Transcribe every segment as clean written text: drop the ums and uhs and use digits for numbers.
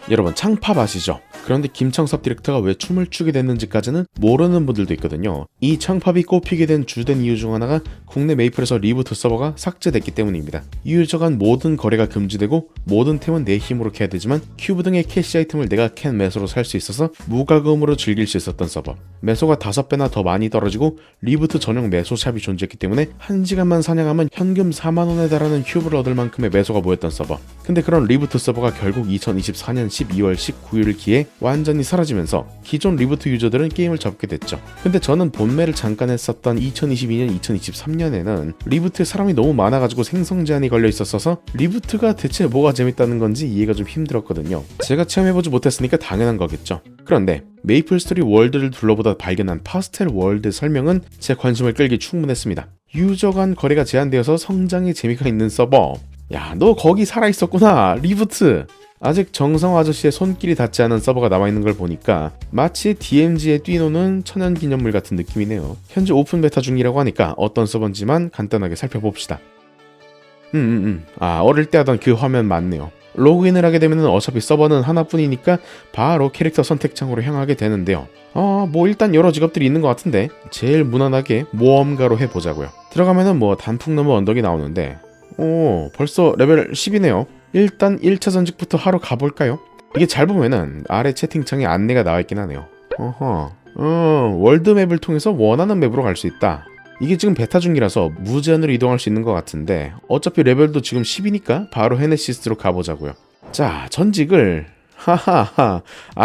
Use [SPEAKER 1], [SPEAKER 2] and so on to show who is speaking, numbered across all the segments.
[SPEAKER 1] 여러분 창팝 아시죠? 그런데 김창섭 디렉터가 왜 춤을 추게 됐는지까지는 모르는 분들도 있거든요. 이 창팝이 꼽히게 된 주된 이유 중 하나가 국내 메이플에서 리부트 서버가 삭제됐기 때문입니다. 이유저 간 모든 거래가 금지되고 모든 템은 내 힘으로 캐야 되지만 큐브 등의 캐시 아이템을 내가 캔 매소로 살 수 있어서 무과금으로 즐길 수 있었던 서버. 매소가 5배나 더 많이 떨어지고 리부트 전용 매소샵이 존재했기 때문에 1시간만 사냥하면 현금 4만원에 달하는 큐브를 얻을 만큼의 매소가 모였던 서버. 근데 그런 리부트 서버가 결국 2024년 12월 19일을 기해 완전히 사라지면서 기존 리부트 유저들은 게임을 접게 됐죠. 근데 저는 본매를 잠깐 했었던 2022년 2023년에는 리부트에 사람이 너무 많아가지고 생성 제한이 걸려 있었어서 리부트가 대체 뭐가 재밌다는 건지 이해가 좀 힘들었거든요. 제가 체험해보지 못했으니까 당연한 거겠죠. 그런데 메이플 스토리 월드를 둘러보다 발견한 파스텔 월드 설명은 제 관심을 끌기 충분했습니다. 유저 간 거래가 제한되어서 성장에 재미가 있는 서버. 야, 너 거기 살아있었구나. 리부트. 아직 정성 아저씨의 손길이 닿지 않은 서버가 남아있는 걸 보니까 마치 DMZ에 뛰노는 천연기념물 같은 느낌이네요. 현재 오픈 베타 중이라고 하니까 어떤 서버인지만 간단하게 살펴봅시다. 어릴 때 하던 그 화면 맞네요. 로그인을 하게 되면 어차피 서버는 하나뿐이니까 바로 캐릭터 선택창으로 향하게 되는데요. 뭐 일단 여러 직업들이 있는 것 같은데 제일 무난하게 모험가로 해보자고요. 들어가면은 뭐 단풍나무 언덕이 나오는데 벌써 레벨 10이네요. 일단 1차 전직부터 하러 가볼까요? 이게 잘 보면은 아래 채팅창에 안내가 나와있긴 하네요. 월드맵을 통해서 원하는 맵으로 갈 수 있다. 이게 지금 베타 중이라서 무제한으로 이동할 수 있는 것 같은데 어차피 레벨도 지금 10이니까 바로 헤네시스로 가보자고요. 자, 전직을 하하하.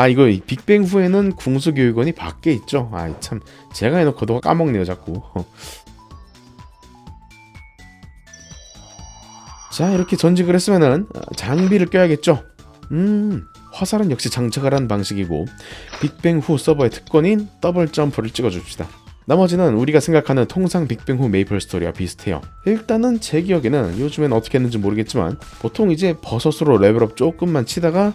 [SPEAKER 1] 이거 빅뱅 후에는 궁수교육원이 밖에 있죠. 참 제가 해놓고도 까먹네요 자꾸. 자, 이렇게 전직을 했으면은 장비를 껴야겠죠. 화살은 역시 장착을 한 방식이고 빅뱅 후 서버의 특권인 더블 점프를 찍어줍시다. 나머지는 우리가 생각하는 통상 빅뱅 후 메이플 스토리와 비슷해요. 일단은 제 기억에는 요즘엔 어떻게 했는지 모르겠지만 보통 이제 버섯으로 레벨업 조금만 치다가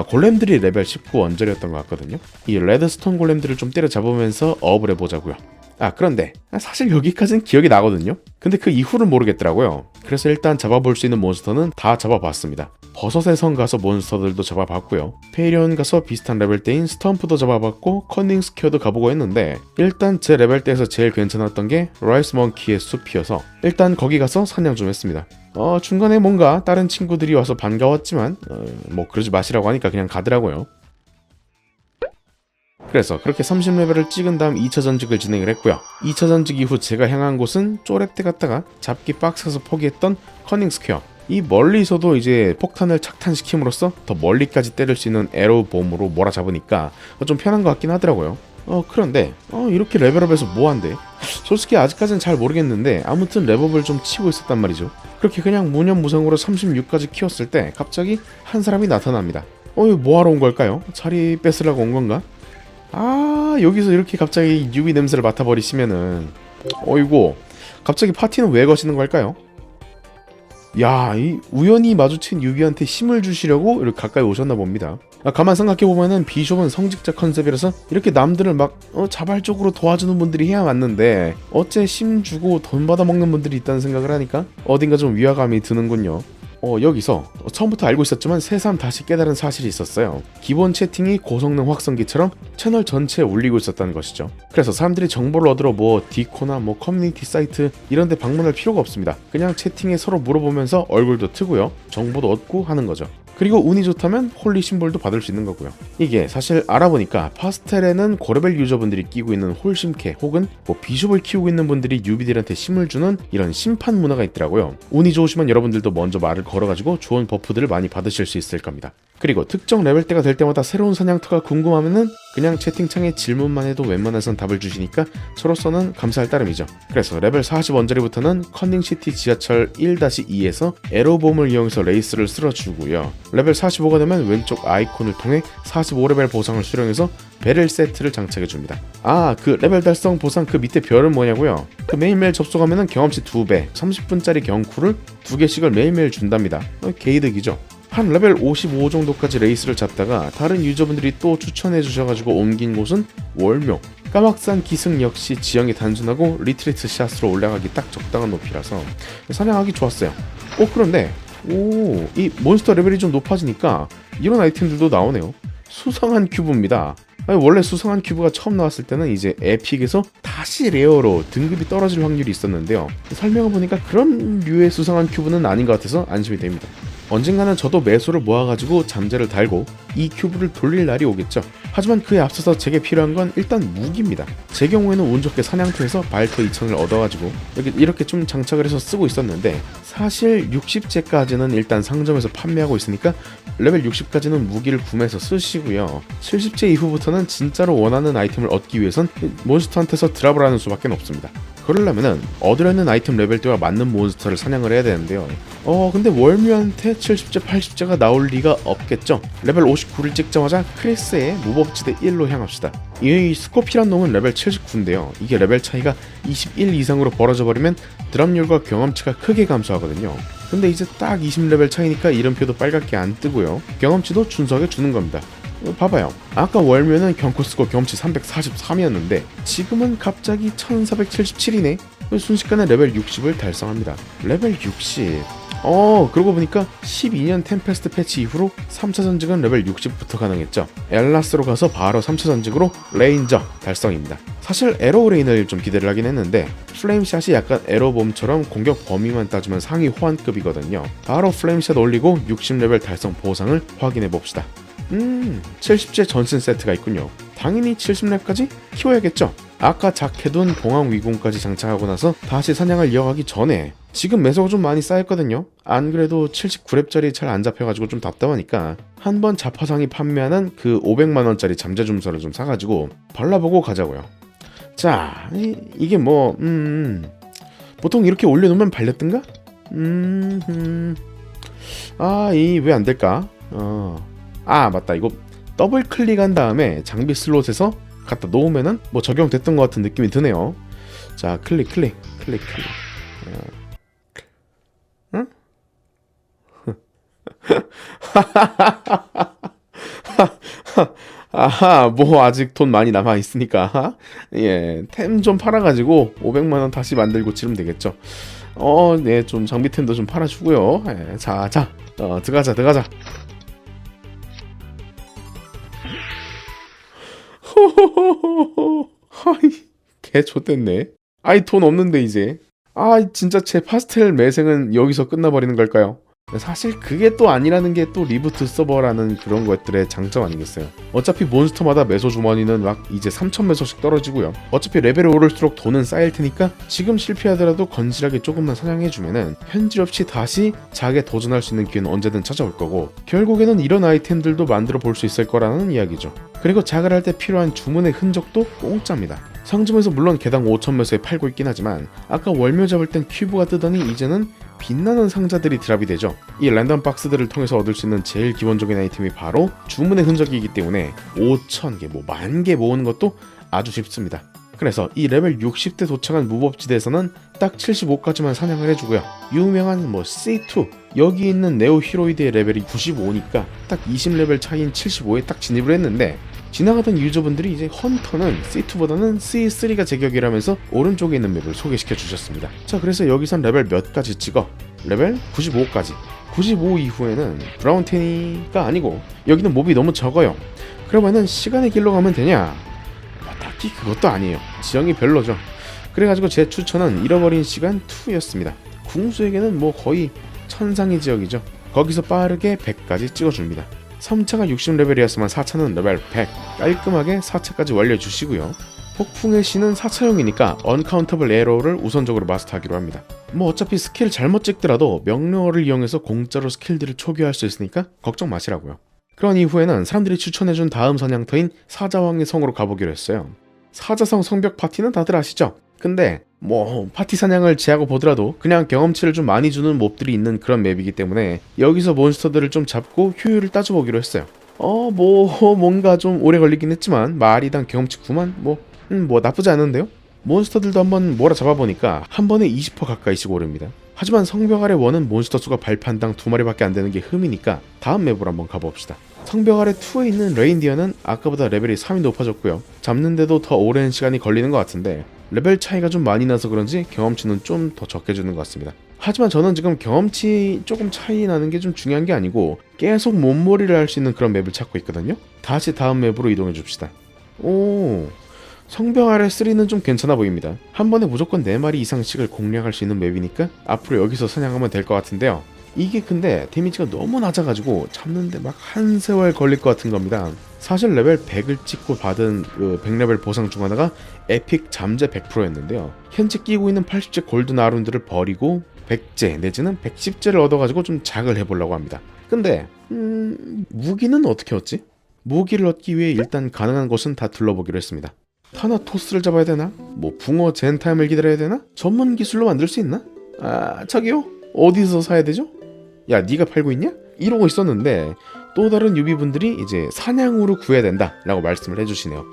[SPEAKER 1] 골렘들이 레벨 19 언저리였던 것 같거든요. 이 레드스톤 골렘들을 좀 때려잡으면서 업을 해보자고요. 그런데 사실 여기까지는 기억이 나거든요. 근데 그 이후를 모르겠더라고요. 그래서 일단 잡아볼 수 있는 몬스터는 다 잡아봤습니다. 버섯의 성 가서 몬스터들도 잡아봤고요. 페이리온 가서 비슷한 레벨대인 스톰프도 잡아봤고 커닝 스퀘어도 가보고 했는데 일단 제 레벨대에서 제일 괜찮았던 게 라이스 멍키의 숲이어서 일단 거기 가서 사냥 좀 했습니다. 중간에 뭔가 다른 친구들이 와서 반가웠지만 뭐 그러지 마시라고 하니까 그냥 가더라고요. 그래서 그렇게 30레벨을 찍은 다음 2차 전직을 진행을 했고요. 2차 전직 이후 제가 향한 곳은 쪼렙 때 갔다가 잡기 빡세서 포기했던 커닝 스퀘어. 이 멀리서도 이제 폭탄을 착탄시킴으로써 더 멀리까지 때릴 수 있는 에로우 봄으로 몰아잡으니까 좀 편한 것 같긴 하더라고요. 그런데 이렇게 레벨업해서 뭐한대? 솔직히 아직까지는 잘 모르겠는데 아무튼 레벨업을 좀 치고 있었단 말이죠. 그렇게 그냥 무념무상으로 36까지 키웠을 때 갑자기 한 사람이 나타납니다. 이거 뭐하러 온 걸까요? 자리 뺏으려고 온 건가? 여기서 이렇게 갑자기 뉴비 냄새를 맡아버리시면은 어이구, 갑자기 파티는 왜 거시는 걸까요? 이 우연히 마주친 유비한테 힘을 주시려고 이렇게 가까이 오셨나 봅니다. 가만 생각해보면은 비숍은 성직자 컨셉이라서 이렇게 남들을 막 자발적으로 도와주는 분들이 해야 맞는데 어째 힘 주고 돈 받아먹는 분들이 있다는 생각을 하니까 어딘가 좀 위화감이 드는군요. 여기서 처음부터 알고 있었지만 새삼 다시 깨달은 사실이 있었어요. 기본 채팅이 고성능 확성기처럼 채널 전체에 울리고 있었다는 것이죠. 그래서 사람들이 정보를 얻으러 디코나 커뮤니티 사이트 이런 데 방문할 필요가 없습니다. 그냥 채팅에 서로 물어보면서 얼굴도 트고요, 정보도 얻고 하는 거죠. 그리고 운이 좋다면 홀리 심볼도 받을 수 있는 거고요. 이게 사실 알아보니까 파스텔에는 고레벨 유저분들이 끼고 있는 홀심캐 혹은 비숍을 키우고 있는 분들이 유비들한테 힘을 주는 이런 심판 문화가 있더라고요. 운이 좋으시면 여러분들도 먼저 말을 걸어가지고 좋은 버프들을 많이 받으실 수 있을 겁니다. 그리고 특정 레벨대가 될 때마다 새로운 사냥터가 궁금하면은 그냥 채팅창에 질문만 해도 웬만해선 답을 주시니까 저로서는 감사할 따름이죠. 그래서 레벨 40 언저리부터는 커닝시티 지하철 1-2에서 에로봄을 이용해서 레이스를 쓸어주고요. 레벨 45가 되면 왼쪽 아이콘을 통해 45레벨 보상을 수령해서 베릴 세트를 장착해줍니다. 그 레벨 달성 보상 그 밑에 별은 뭐냐고요? 그 매일매일 접속하면은 경험치 2배, 30분짜리 경쿠를 2개씩을 매일매일 준답니다. 개이득이죠. 한 레벨 55 정도까지 레이스를 잡다가 다른 유저분들이 또 추천해 주셔가지고 옮긴 곳은 월묘. 까막산 기승 역시 지형이 단순하고 리트리트 샷으로 올라가기 딱 적당한 높이라서 사냥하기 좋았어요. 그런데 오, 이 몬스터 레벨이 좀 높아지니까 이런 아이템들도 나오네요. 수상한 큐브입니다. 아니, 원래 수상한 큐브가 처음 나왔을 때는 이제 에픽에서 다시 레어로 등급이 떨어질 확률이 있었는데요. 설명을 보니까 그런 류의 수상한 큐브는 아닌 것 같아서 안심이 됩니다. 언젠가는 저도 매소를 모아가지고 잠재를 달고 이 큐브를 돌릴 날이 오겠죠. 하지만 그에 앞서서 제게 필요한 건 일단 무기입니다. 제 경우에는 운 좋게 사냥터에서 발터 2000을 얻어가지고 이렇게 좀 장착을 해서 쓰고 있었는데, 사실 60제까지는 일단 상점에서 판매하고 있으니까 레벨 60까지는 무기를 구매해서 쓰시고요. 70제 이후부터는 진짜로 원하는 아이템을 얻기 위해선 몬스터한테서 드랍을 하는 수밖에 없습니다. 그러려면은 얻으려 있는 아이템 레벨대와 맞는 몬스터를 사냥을 해야 되는데요. 근데 월뮤한테 70제 80제가 나올 리가 없겠죠. 레벨 59를 찍자마자 크리스의 무법지대 1로 향합시다. 이 스코피란 놈은 레벨 79인데요 이게 레벨 차이가 21 이상으로 벌어져 버리면 드랍률과 경험치가 크게 감소하거든요. 근데 이제 딱 20레벨 차이니까 이름표도 빨갛게 안 뜨고요, 경험치도 준수하게 주는 겁니다. 봐봐요, 아까 월면은 경코 쓰고 경험치 343이었는데 지금은 갑자기 1477이네. 순식간에 레벨 60을 달성합니다. 레벨 60. 그러고 보니까 12년 템페스트 패치 이후로 3차 전직은 레벨 60부터 가능했죠. 엘라스로 가서 바로 3차 전직으로 레인저 달성입니다. 사실 에로 레인을 좀 기대를 하긴 했는데 플레임샷이 약간 에로봄처럼 공격 범위만 따지면 상위 호환급이거든요. 바로 플레임샷 올리고 60레벨 달성 보상을 확인해 봅시다. 70제 전신 세트가 있군요. 당연히 70렙까지 키워야겠죠. 아까 작해둔 봉황 위궁까지 장착하고 나서 다시 사냥을 이어가기 전에 지금 매소가 좀 많이 쌓였거든요. 안 그래도 79렙짜리 잘 안 잡혀가지고 좀 답답하니까 한번 자파상이 판매하는 그 500만원짜리 잠재 줌서를 좀 사가지고 발라보고 가자고요. 자, 이게 뭐 보통 이렇게 올려놓으면 발렸던가? 이 왜 안 될까? 맞다, 이거 더블 클릭한 다음에 장비 슬롯에서 갖다 놓으면은 뭐 적용됐던 것 같은 느낌이 드네요. 자, 클릭. 응? 아하, 뭐 아직 돈 많이 남아 있으니까 템 좀 팔아가지고 500만원 다시 만들고 치르면 되겠죠. 네, 좀 장비템도 좀 팔아주고요. 자, 들어가자. 개 좆됐네. 돈 없는데 이제. 진짜 제 파스텔 매생은 여기서 끝나버리는 걸까요? 사실 그게 또 아니라는 게 또 리부트 서버라는 그런 것들의 장점 아니겠어요. 어차피 몬스터마다 매소 주머니는 막 이제 3000매소씩 떨어지고요. 어차피 레벨이 오를수록 돈은 쌓일 테니까 지금 실패하더라도 건실하게 조금만 사냥해주면은 현질 없이 다시 작에 도전할 수 있는 기회는 언제든 찾아올 거고, 결국에는 이런 아이템들도 만들어 볼 수 있을 거라는 이야기죠. 그리고 작을 할 때 필요한 주문의 흔적도 공짜입니다. 상점에서 물론 개당 5000매소에 팔고 있긴 하지만 아까 월묘 잡을 땐 큐브가 뜨더니 이제는 빛나는 상자들이 드랍이 되죠. 이 랜덤 박스들을 통해서 얻을 수 있는 제일 기본적인 아이템이 바로 주문의 흔적이기 때문에 5000개, 뭐 10,000개 모으는 것도 아주 쉽습니다. 그래서 이 레벨 60대 도착한 무법지대에서는 딱 75까지만 사냥을 해주고요. 유명한 뭐 C2, 여기 있는 네오 히로이드의 레벨이 95니까 딱 20레벨 차이인 75에 딱 진입을 했는데, 지나가던 유저분들이 이제 헌터는 C2보다는 C3가 제격이라면서 오른쪽에 있는 맵을 소개시켜 주셨습니다. 자, 그래서 여기선 레벨 몇 가지 찍어? 레벨 95까지. 95 이후에는 브라운테니가 아니고 여기는 몹이 너무 적어요. 그러면은 시간의 길로 가면 되냐? 딱히 그것도 아니에요. 지형이 별로죠. 그래가지고 제 추천은 잃어버린 시간 2였습니다. 궁수에게는 뭐 거의 천상의 지역이죠. 거기서 빠르게 100까지 찍어줍니다. 3차가 60레벨이었으면 4차는 레벨 100, 깔끔하게 4차까지 완료해주시고요. 폭풍의 신은 4차용이니까 언카운터블 에러를 우선적으로 마스터하기로 합니다. 뭐 어차피 스킬 잘못 찍더라도 명료어를 이용해서 공짜로 스킬들을 초기화할 수 있으니까 걱정 마시라고요. 그런 이후에는 사람들이 추천해준 다음 사냥터인 사자왕의 성으로 가보기로 했어요. 사자성 성벽 파티는 다들 아시죠? 근데 뭐 파티 사냥을 제하고 보더라도 그냥 경험치를 좀 많이 주는 몹들이 있는 그런 맵이기 때문에 여기서 몬스터들을 좀 잡고 효율을 따져보기로 했어요. 뭔가 좀 오래 걸리긴 했지만 마리당 경험치 9만? 뭐 나쁘지 않은데요? 몬스터들도 한번 몰아잡아보니까 한 번에 20% 가까이씩 오릅니다. 하지만 성벽 아래 원은 몬스터 수가 발판당 2마리밖에 안 되는 게 흠이니까 다음 맵으로 한번 가봅시다. 성벽 아래 2에 있는 레인디어는 아까보다 레벨이 3이 높아졌고요. 잡는데도 더 오랜 시간이 걸리는 것 같은데 레벨 차이가 좀 많이 나서 그런지 경험치는 좀 더 적게 주는 것 같습니다. 하지만 저는 지금 경험치 조금 차이 나는 게 좀 중요한 게 아니고 계속 몸놀이를 할 수 있는 그런 맵을 찾고 있거든요. 다시 다음 맵으로 이동해 줍시다. 오, 성병 아래 3는 좀 괜찮아 보입니다. 한 번에 무조건 4마리 이상씩을 공략할 수 있는 맵이니까 앞으로 여기서 사냥하면 될 것 같은데요. 이게 근데 데미지가 너무 낮아가지고 잡는데 막 한 세월 걸릴 것 같은 겁니다. 사실 레벨 100을 찍고 받은 그 100레벨 보상 중 하나가 에픽 잠재 100%였는데요. 현재 끼고 있는 80제 골든 아룬들을 버리고 100제 내지는 110제를 얻어가지고 좀 작을 해보려고 합니다. 근데 무기는 어떻게 얻지? 무기를 얻기 위해 일단 가능한 곳은 다 둘러보기로 했습니다. 타나토스를 잡아야 되나? 뭐 붕어 젠타임을 기다려야 되나? 전문 기술로 만들 수 있나? 아 저기요? 어디서 사야 되죠? 야 네가 팔고 있냐? 이러고 있었는데 또 다른 유비분들이 이제 사냥으로 구해야 된다 라고 말씀을 해주시네요.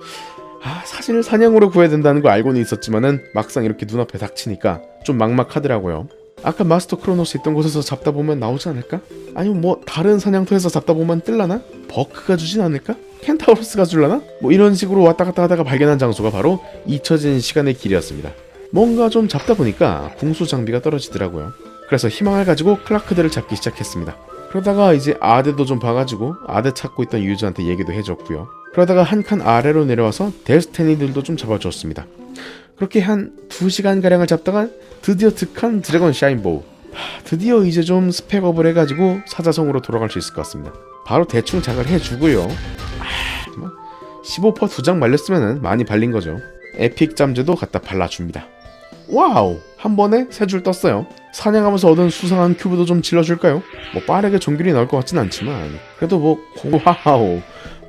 [SPEAKER 1] 아 사실 사냥으로 구해야 된다는 거 알고는 있었지만은 막상 이렇게 눈앞에 닥치니까 좀 막막하더라고요. 아까 마스터 크로노스 있던 곳에서 잡다 보면 나오지 않을까? 아니면 뭐 다른 사냥터에서 잡다 보면 뜰라나? 버크가 주진 않을까? 켄타우로스가 줄라나? 뭐 이런 식으로 왔다 갔다 하다가 발견한 장소가 바로 잊혀진 시간의 길이었습니다. 뭔가 좀 잡다 보니까 궁수 장비가 떨어지더라고요. 그래서 희망을 가지고 클라크들을 잡기 시작했습니다. 그러다가 이제 아대도 좀 봐가지고 아대 찾고 있던 유저한테 얘기도 해줬고요. 그러다가 한 칸 아래로 내려와서 데스티니들도 좀 잡아주었습니다. 그렇게 한 2시간가량을 잡다가 드디어 득한 드래곤 샤인보우. 드디어 이제 좀 스펙업을 해가지고 사자성으로 돌아갈 수 있을 것 같습니다. 바로 대충 작을 해주고요. 15% 2장 말렸으면 많이 발린 거죠. 에픽 잠재도 갖다 발라줍니다. 와우! 한 번에 3줄 떴어요. 사냥하면서 얻은 수상한 큐브도 좀 질러줄까요? 뭐 빠르게 종결이 나올 것 같진 않지만 그래도 뭐 와우!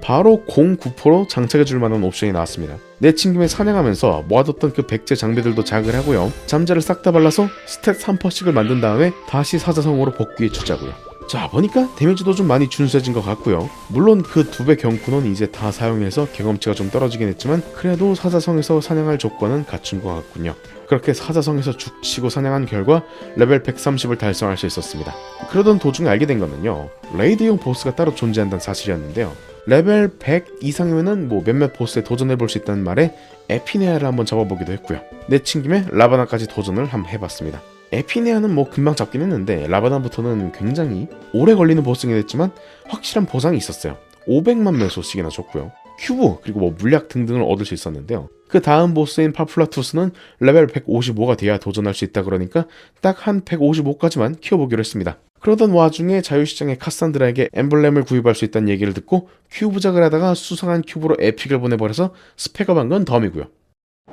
[SPEAKER 1] 바로 09%로 장착해줄 만한 옵션이 나왔습니다. 내친 김에 사냥하면서 모아뒀던 그 백제 장비들도 자극을 하고요. 잠재를 싹 다 발라서 스탯 3%씩을 만든 다음에 다시 사자성으로 복귀해 주자고요. 자 보니까 데미지도 좀 많이 준수해진 것 같고요. 물론 그 2배 경쿠는 이제 다 사용해서 경험치가 좀 떨어지긴 했지만 그래도 사자성에서 사냥할 조건은 갖춘 것 같군요. 그렇게 사자성에서 죽치고 사냥한 결과 레벨 130을 달성할 수 있었습니다. 그러던 도중에 알게 된 거는요. 레이드용 보스가 따로 존재한다는 사실이었는데요. 레벨 100 이상이면은 뭐 몇몇 보스에 도전해볼 수 있다는 말에 에피네아를 한번 잡아보기도 했고요. 내친 김에 라바나까지 도전을 한번 해봤습니다. 에피네아는 뭐 금방 잡긴 했는데 라바나부터는 굉장히 오래 걸리는 보스긴 했지만 확실한 보상이 있었어요. 500만 메소씩이나 줬고요. 큐브 그리고 뭐 물약 등등을 얻을 수 있었는데요. 그 다음 보스인 파플라투스는 레벨 155가 돼야 도전할 수 있다 그러니까 딱 한 155까지만 키워보기로 했습니다. 그러던 와중에 자유시장의 카산드라에게 엠블렘을 구입할 수 있다는 얘기를 듣고 큐브작을 하다가 수상한 큐브로 에픽을 보내버려서 스펙업한 건 덤이고요.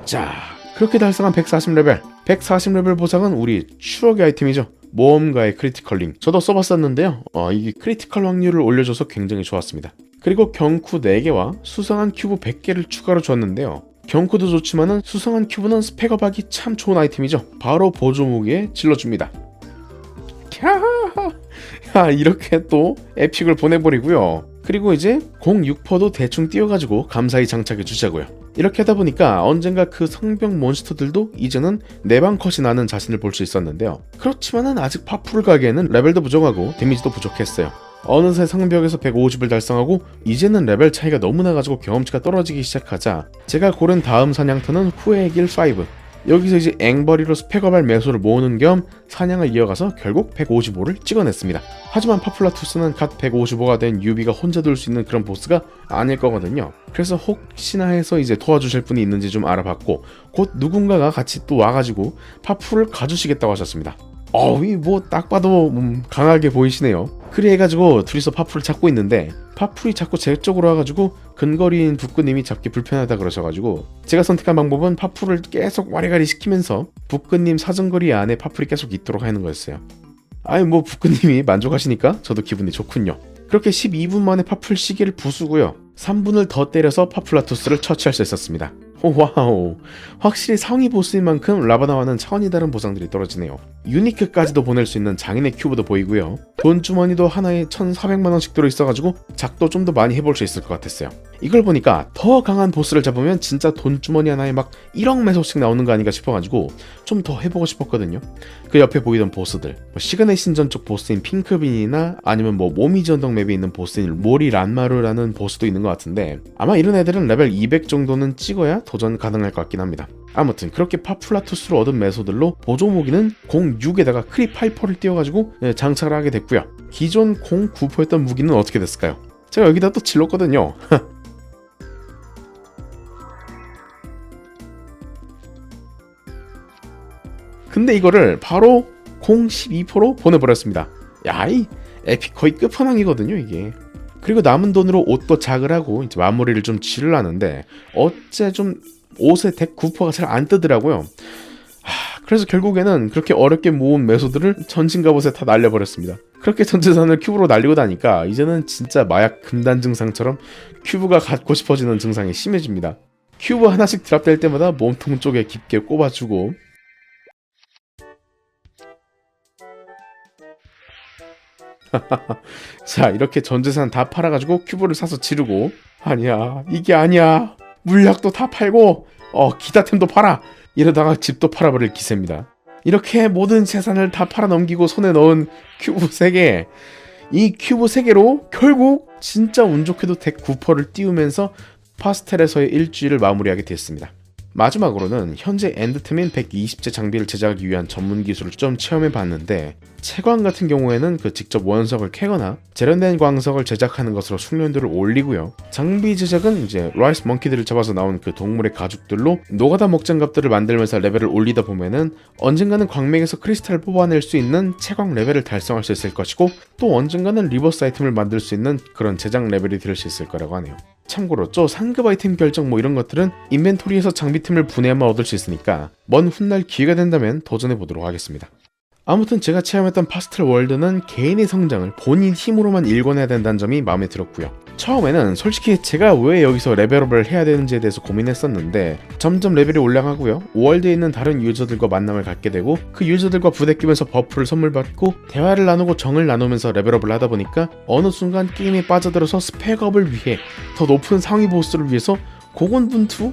[SPEAKER 1] 자 그렇게 달성한 140레벨 140레벨 보상은 우리 추억의 아이템이죠. 모험가의 크리티컬링 저도 써봤었는데요. 이게 크리티컬 확률을 올려줘서 굉장히 좋았습니다. 그리고 경쿠 4개와 수상한 큐브 100개를 추가로 줬는데요. 경쿠도 좋지만은 수상한 큐브는 스펙업하기 참 좋은 아이템이죠. 바로 보조 무기에 질러줍니다. 야 이렇게 또 에픽을 보내버리고요. 그리고 이제 06%도 대충 띄워가지고 감사히 장착해 주자고요. 이렇게 하다 보니까 언젠가 그 성병 몬스터들도 이제는 내방컷이 나는 자신을 볼 수 있었는데요. 그렇지만은 아직 파풀 가기에는 레벨도 부족하고 데미지도 부족했어요. 어느새 성벽에서 150을 달성하고 이제는 레벨 차이가 너무 나가지고 경험치가 떨어지기 시작하자 제가 고른 다음 사냥터는 후회의 길 5. 여기서 이제 앵벌이로 스펙업할 매소를 모으는 겸 사냥을 이어가서 결국 155를 찍어냈습니다. 하지만 파플라투스는 갓 155가 된 유비가 혼자 둘 수 있는 그런 보스가 아닐 거거든요. 그래서 혹시나 해서 이제 도와주실 분이 있는지 좀 알아봤고 곧 누군가가 같이 또 와가지고 파풀을 가주시겠다고 하셨습니다. 어이 뭐 딱 봐도 강하게 보이시네요. 그리 해가지고 둘이서 파풀을 찾고 있는데 파풀이 자꾸 제 쪽으로 와가지고 근거리인 북근님이 잡기 불편하다 그러셔가지고 제가 선택한 방법은 파풀을 계속 와리가리 시키면서 북근님 사정거리 안에 파풀이 계속 있도록 하는 거였어요. 아니 뭐 북근님이 만족하시니까 저도 기분이 좋군요. 그렇게 12분 만에 파풀 시계를 부수고요. 3분을 더 때려서 파플라투스를 처치할 수 있었습니다. 와우, 확실히 상위 보스인 만큼 라바나와는 차원이 다른 보상들이 떨어지네요. 유니크까지도 보낼 수 있는 장인의 큐브도 보이고요. 돈주머니도 하나에 1,400만원씩 들어있어가지고 작도 좀 더 많이 해볼 수 있을 것 같았어요. 이걸 보니까 더 강한 보스를 잡으면 진짜 돈주머니 하나에 막 1억 매소씩 나오는 거 아닌가 싶어가지고 좀 더 해보고 싶었거든요. 그 옆에 보이던 보스들 시그넷 신전 쪽 보스인 핑크빈이나 아니면 뭐 모미지 언덕 맵에 있는 보스인 모리 란마루라는 보스도 있는 것 같은데 아마 이런 애들은 레벨 200 정도는 찍어야 도전 가능할 것 같긴 합니다. 아무튼 그렇게 파플라투스로 얻은 메소들로 보조 무기는 06에다가 크립 하이퍼를 띄워가지고 장착을 하게 됐고요. 기존 09포였던 무기는 어떻게 됐을까요? 제가 여기다 또 질렀거든요. 근데 이거를 바로 012포로 보내버렸습니다. 야, 이 에픽 거의 끝판왕이거든요 이게. 그리고 남은 돈으로 옷도 작을 하고 이제 마무리를 좀 지르려는데 어째 좀 옷에 덱 9%가 잘 안 뜨더라고요. 그래서 결국에는 그렇게 어렵게 모은 메소드를 전진 갑옷에 다 날려버렸습니다. 그렇게 전 재산을 큐브로 날리고 나니까 이제는 진짜 마약 금단 증상처럼 큐브가 갖고 싶어지는 증상이 심해집니다. 큐브 하나씩 드랍될 때마다 몸통 쪽에 깊게 꼽아주고, 자, 이렇게 전 재산 다 팔아가지고 큐브를 사서 지르고, 아니야 이게 아니야, 물약도 다 팔고 기타템도 팔아, 이러다가 집도 팔아버릴 기세입니다. 이렇게 모든 재산을 다 팔아넘기고 손에 넣은 큐브 3개, 이 큐브 3개로 결국 진짜 운 좋게도 덱 9%를 띄우면서 파스텔에서의 일주일을 마무리하게 됐습니다. 마지막으로는 현재 엔드템인 120제 장비를 제작하기 위한 전문 기술을 좀 체험해 봤는데, 채광 같은 경우에는 직접 원석을 캐거나 재련된 광석을 제작하는 것으로 숙련도를 올리고요. 장비 제작은 이제 라이스 멍키들을 잡아서 나온 동물의 가죽들로 노가다 먹장갑들을 만들면서 레벨을 올리다 보면은 언젠가는 광맥에서 크리스탈을 뽑아낼 수 있는 채광 레벨을 달성할 수 있을 것이고, 또 언젠가는 리버스 아이템을 만들 수 있는 그런 제작 레벨이 될 수 있을 거라고 하네요. 참고로 상급 아이템 결정 이런 것들은 인벤토리에서 장비템을 분해하면 얻을 수 있으니까 먼 훗날 기회가 된다면 도전해보도록 하겠습니다. 아무튼 제가 체험했던 파스텔 월드는 개인의 성장을 본인 힘으로만 일궈내야 된다는 점이 마음에 들었고요. 처음에는 솔직히 제가 왜 여기서 레벨업을 해야 되는지에 대해서 고민했었는데, 점점 레벨이 올라가고요, 월드에 있는 다른 유저들과 만남을 갖게 되고 그 유저들과 부대 끼면서 버프를 선물 받고 대화를 나누고 정을 나누면서 레벨업을 하다 보니까 어느 순간 게임에 빠져들어서 스펙업을 위해 더 높은 상위 보스를 위해서 고군분투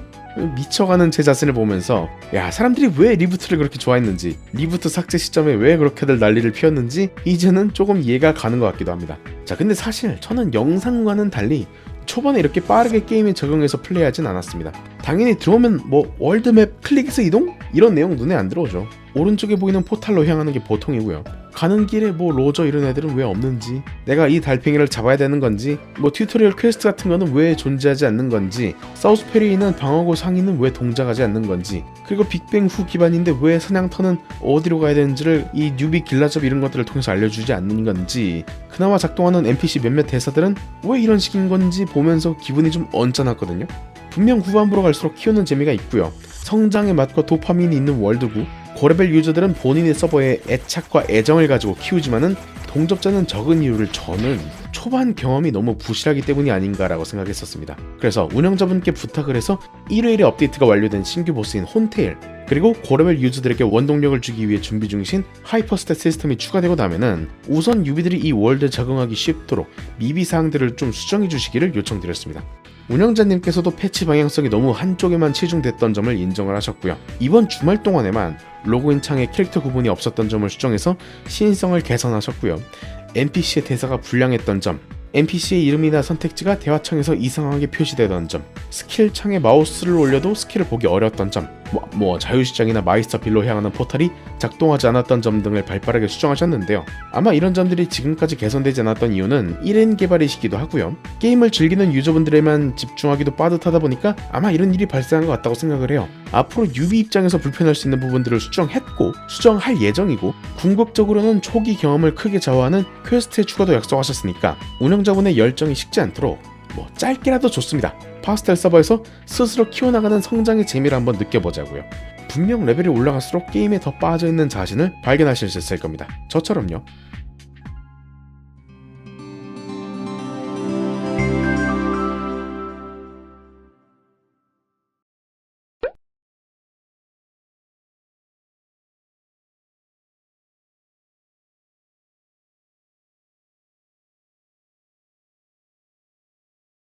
[SPEAKER 1] 미쳐가는 제 자신을 보면서, 야, 사람들이 왜 리부트를 그렇게 좋아했는지, 리부트 삭제 시점에 왜 그렇게들 난리를 피웠는지 이제는 조금 이해가 가는 것 같기도 합니다. 자, 근데 사실 저는 영상과는 달리 초반에 이렇게 빠르게 게임에 적응해서 플레이하진 않았습니다. 당연히 들어오면 월드맵 클릭해서 이동? 이런 내용 눈에 안 들어오죠. 오른쪽에 보이는 포탈로 향하는 게 보통이고요. 가는 길에 로저 이런 애들은 왜 없는지, 내가 이 달팽이를 잡아야 되는 건지, 튜토리얼 퀘스트 같은 거는 왜 존재하지 않는 건지, 사우스페리에 있는 방어구 상인은 왜 동작하지 않는 건지, 그리고 빅뱅 후 기반인데 왜 사냥터는 어디로 가야 되는지를 이 뉴비 길라잡 이런 것들을 통해서 알려주지 않는 건지, 그나마 작동하는 NPC 몇몇 대사들은 왜 이런 식인 건지 보면서 기분이 좀 언짢았거든요. 분명 후반부로 갈수록 키우는 재미가 있고요. 성장의 맛과 도파민이 있는 월드고, 고레벨 유저들은 본인의 서버에 애착과 애정을 가지고 키우지만은 동접자는 적은 이유를 저는 초반 경험이 너무 부실하기 때문이 아닌가라고 생각했었습니다. 그래서 운영자분께 부탁을 해서 1회일에 업데이트가 완료된 신규 보스인 혼테일, 그리고 고레벨 유저들에게 원동력을 주기 위해 준비 중이신 하이퍼스탯 시스템이 추가되고 나면은 우선 유비들이 이 월드에 적응하기 쉽도록 미비사항들을 좀 수정해 주시기를 요청드렸습니다. 운영자님께서도 패치 방향성이 너무 한쪽에만 치중됐던 점을 인정을 하셨고요. 이번 주말 동안에만 로그인 창에 캐릭터 구분이 없었던 점을 수정해서 시인성을 개선하셨고요. NPC의 대사가 불량했던 점, NPC의 이름이나 선택지가 대화창에서 이상하게 표시되던 점, 스킬 창에 마우스를 올려도 스킬을 보기 어려웠던 점, 자유시장이나 마이스터 빌로 향하는 포탈이 작동하지 않았던 점 등을 발빠르게 수정하셨는데요. 아마 이런 점들이 지금까지 개선되지 않았던 이유는 1인 개발이시기도 하고요. 게임을 즐기는 유저분들에만 집중하기도 빠듯하다 보니까 아마 이런 일이 발생한 것 같다고 생각을 해요. 앞으로 유비 입장에서 불편할 수 있는 부분들을 수정했고 수정할 예정이고, 궁극적으로는 초기 경험을 크게 좌우하는 퀘스트의 추가도 약속하셨으니까 운영자분의 열정이 식지 않도록 짧게라도 좋습니다. 파스텔 서버에서 스스로 키워나가는 성장의 재미를 한번 느껴보자고요. 분명 레벨이 올라갈수록 게임에 더 빠져있는 자신을 발견하실 수 있을 겁니다. 저처럼요.